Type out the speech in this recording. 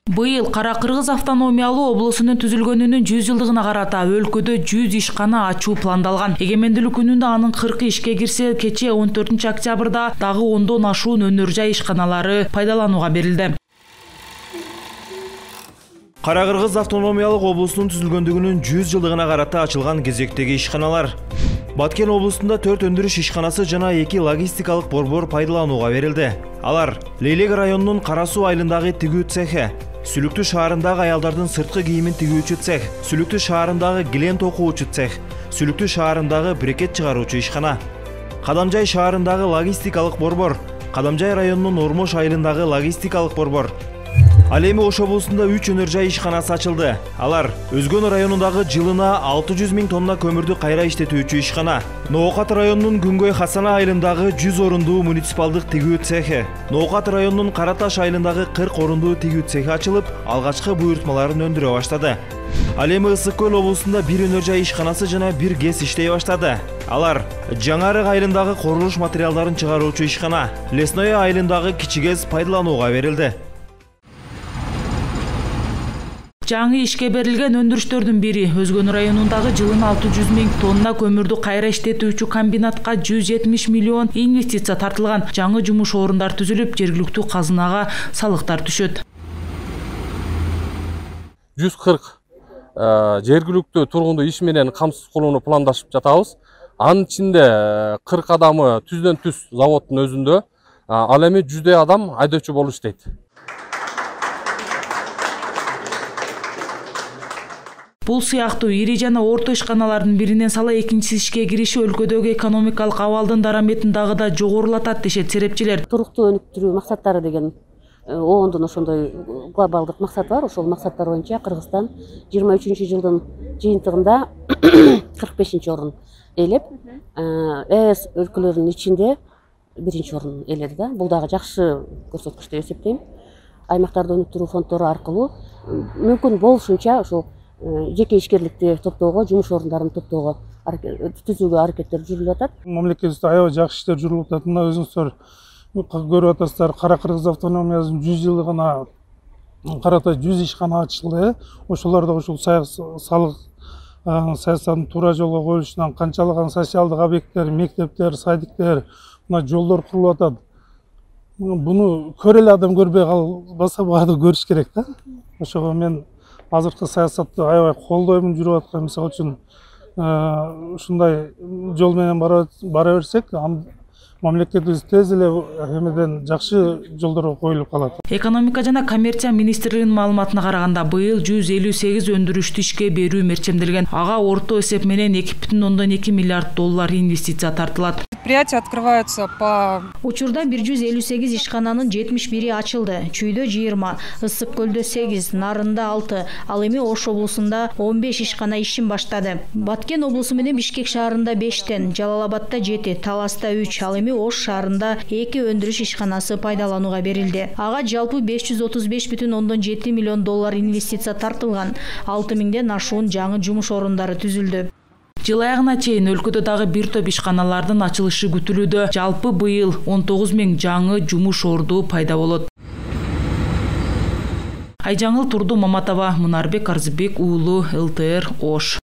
Быйыл Кара-Кыргыз автономиялуу облусунун түзүлгөнүнүн 100 жылдыгына карата өлкөдө 100 ишкана ачуу пландалган. Эгемендүүлүк күнүндө анын 40 ишке кирсе, кечээ 14 октябрда дагы 10дон ашуун өнөр жай ишканалары пайдаланууга берилди. Кара-Кыргыз автономиялык облусунун түзүлгөндүгүнүн 100 жылдыгына карата ачылган кезектеги ишканалар. Баткен облусунда 4 өндүрүш ишканасы жана 2 логистикалык борбор пайдаланууга берилди. Алар Лейлек районунун Кара Суу айылындагы тигүү цехи, Сүлүктүү шаарындагы аялдардын сырткы кийимин тигүүчү цех, Сүлүктүү шаарындагы килем токуучу цех, Сүлүктүү шаарындагы брекет чыгаруучу ишкана, Кадамжай шаарындагы логистикалык борбор, Кадамжай районунун Ормош айылындагы логистикалык борбор. Ал эми Ош облусунда 3 өнөр жай ишканасы ачылды. Алар Өзгөн районундагы жылына 600 000 тонна көмүрдү кайра иштетүүчү ишкана, Ноокат районунун Күнгөй Хасана айылындагы 100 орундуу муниципалдык тигүү цехи, Ноокат районунун Караташ айылындагы 40 орундуу тигүү цехи ачылып, алгачкы буйртмаларын өндүрө баштады. Ал эми Ысык Көл облусунда 1 өнөр жай ишканасы жана 1 ГЭС иштей баштады. Алар Жаңы Арык айылындагы курулуш материалдарын чыгаруучу ишкана, Лесное айылындагы кичи ГЭС пайдаланууга берилди. Жаңы ишке берилген өндүрүштөрдүн бири Өзгөн районундагы жылына 600 000 тонна көмүрдү кайра иштетүүчү комбинатка 170 миллион инвестиция тартылган. Жаңы жумуш орундар түзүлүп, жергиликтүү казынага салыктар түшөт. 140 жергиликтүү тургунду иш менен камсыз кылууну пландашып жатабыз. Анын ичинде 40 адамы түздөн түз заводдун өзүндө, ал эми 100 адам айдоочу болуп иштейт. Бул сыяктуу ири жана орто ишканалардын биринен сала экинчиси ишке кириши өлкөдөгү экономикалык абалдын дараметин дагы да жогорулатат дешет серепчилер. Туруктуу өнүктүрүү максаттары деген оондун ошондой глобалдык максаты бар. Ошол максаттар боюнча Кыргызстан 23-жылдын жыйынтыгында 45 орун ээлеп, ЭС өлкөлөрүнүн ичинде 1-орун ээледи да. Бул дагы жакшы көрсөткүч деп эсептейм. Аймактарды өнүктүрүү фонддору аркылуу мүмкүн болушунча ошол жеке ишкерликти топтоого, жумуш орундарын топтоого түзүүгө аракеттер жүрүлүп атат. Мамлекетибизде аябай жакшы иштер жүрүлүп атат. Мына өзүңүздөр көрүп атасыздар, Кара-Кыргыз автономиясынын 100 жылдыгына карата 100 ишкана ачылды. Ошолордо ушул салык саясатын туура жолго коюлушунан канчалаган социалдык объекттер, мектептер, садиктер, мына жолдор курулуп атат. Буну көрө эле адам көрбөй калбаса, баарды көрүш керек да. Ошого мен азыркы саясатты аябай колдоймун, жүрүп аткан. Мисалы үчүн ушундай жол менен бара берсек, мамлекетибиз тез эле эмеден жакшы жолдорго коюлуп калат. Экономика жана коммерция министрлигинин маалыматына караганда, быйыл 158 өндүрүштү ишке берүү мерчемделген. Ага орто эсеп менен 2,2 миллиард доллар инвестиция тартылат. Предприятия открываются по... Учурда 158 ишкананын 71 ачылды. Чүйдө 20, Ысык Көлдө 8, Нарында 6, ал эми Ош облусунда 15 ишкана ишин баштады. Баткен облусу менен Бишкек шаарында 5тен, Жалал-Абадта 7, Таласта 3, ал эми Ош шаарында 2 өндүрүш ишканасы пайдаланууга берилди. Ага жалпы 535,7 миллион доллар инвестиция тартылган. 6000ден ашуун жаңы жумуш орундары түзүлдү. Жыл аягына чейин өлкөдө дагы бир топ ишканалардын ачылышы күтүлүүдө. Жалпы быйыл 19 000 жаңы жумуш орду пайда болот. Айжаңыл Турду Маматова, Мунарбек Арзыбек уулу, ЛТР, Ош.